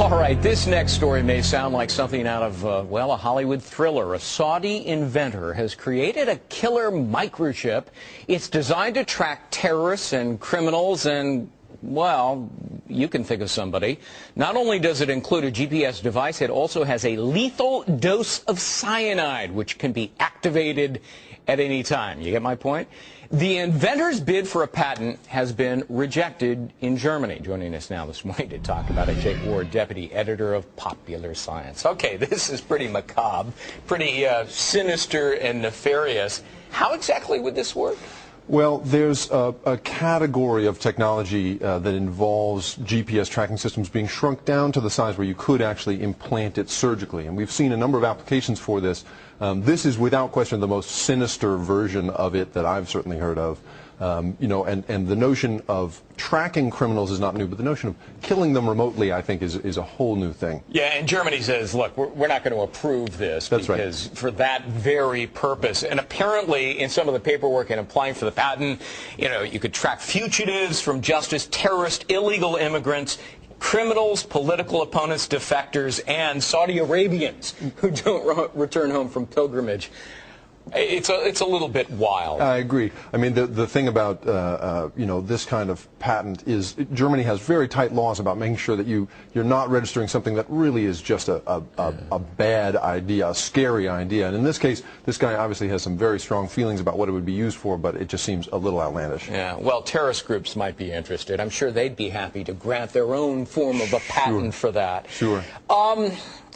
All right, this next story may sound like something out of, well, a Hollywood thriller. A Saudi inventor has created a killer microchip. It's designed to track terrorists and criminals and, well, you can think of somebody. Not only does it include a GPS device, it also has a lethal dose of cyanide, which can be activated at any time. You get my point? The inventor's bid for a patent has been rejected in Germany. Joining us now this morning to talk about it, Jake Ward, deputy editor of Popular Science. Okay, this is pretty macabre, pretty sinister and nefarious. How exactly would this work? Well, there's a category of technology that involves GPS tracking systems being shrunk down to the size where you could actually implant it surgically. And we've seen a number of applications for this. This is without question the most sinister version of it that I've certainly heard of. You know, and the notion of tracking criminals is not new, but the notion of killing them remotely, I think, is a whole new thing. Yeah, and Germany says, look, we're not going to approve this. That's because right. For that very purpose. And apparently, in some of the paperwork in applying for the patent, you know, you could track fugitives from justice, terrorists, illegal immigrants, criminals, political opponents, defectors, and Saudi Arabians who don't return home from pilgrimage. It's a little bit wild. I agree. I mean, the thing about you know, this kind of patent is Germany has very tight laws about making sure that you're not registering something that really is just a bad idea, a scary idea. And in this case, this guy obviously has some very strong feelings about what it would be used for, but it just seems a little outlandish. Yeah. Well, terrorist groups might be interested. I'm sure they'd be happy to grant their own form of a patent for that. Sure.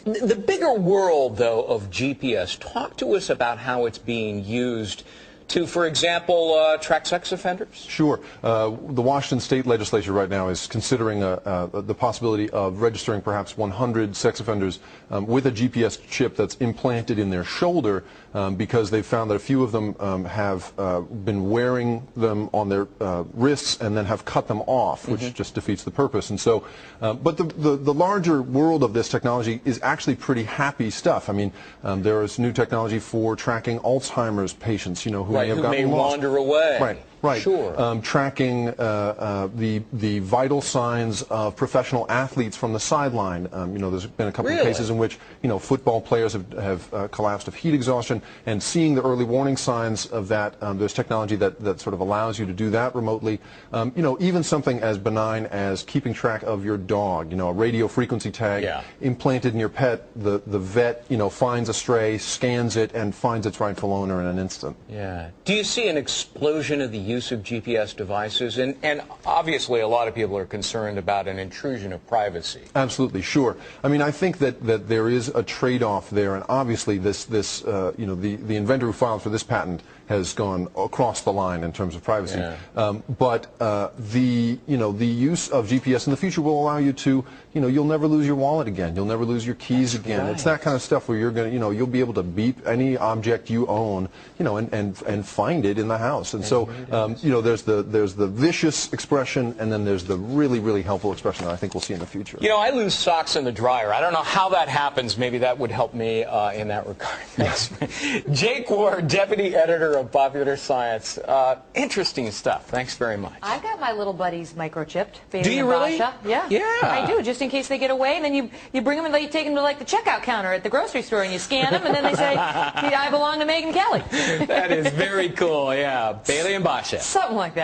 The bigger world, though, of GPS, talk to us about how it's being used to, for example, track sex offenders? Sure. The Washington State Legislature right now is considering the possibility of registering perhaps 100 sex offenders with a GPS chip that's implanted in their shoulder because they've found that a few of them have been wearing them on their wrists and then have cut them off, which just defeats the purpose. And so, but the larger world of this technology is actually pretty happy stuff. I mean, there is new technology for tracking Alzheimer's patients, you know, who may wander away. Right. Right. Sure. Tracking the vital signs of professional athletes from the sideline. You know, there's been a couple of cases in which, you know, football players have collapsed of heat exhaustion, and seeing the early warning signs of that, there's technology that sort of allows you to do that remotely. You know, even something as benign as keeping track of your dog. You know, a radio frequency tag implanted in your pet. The vet, you know, finds a stray, scans it, and finds its rightful owner in an instant. Yeah. Do you see an explosion of the use of GPS devices? And obviously a lot of people are concerned about an intrusion of privacy. Absolutely, sure. I mean, I think that there is a trade-off there, and obviously this you know, the inventor who filed for this patent has gone across the line in terms of privacy. Yeah. But the use of GPS in the future will allow you to, you know, you'll never lose your wallet again. You'll never lose your keys again. Right. It's that kind of stuff where you're going to, you know, you'll be able to beep any object you own, you know, and find it in the house. And so, you know, there's the vicious expression, and then there's the really, really helpful expression that I think we'll see in the future. You know, I lose socks in the dryer. I don't know how that happens. Maybe that would help me in that regard. Thanks. Jake Ward, deputy editor of Popular Science. Interesting stuff. Thanks very much. I've got my little buddies microchipped. Do you really? Yeah. Yeah. I do, just in case they get away, and then you bring them and you take them to like the checkout counter at the grocery store, and you scan them, and then they say, I belong to Megyn Kelly. That is very cool. Yeah. Bailey and Basha. Something like that.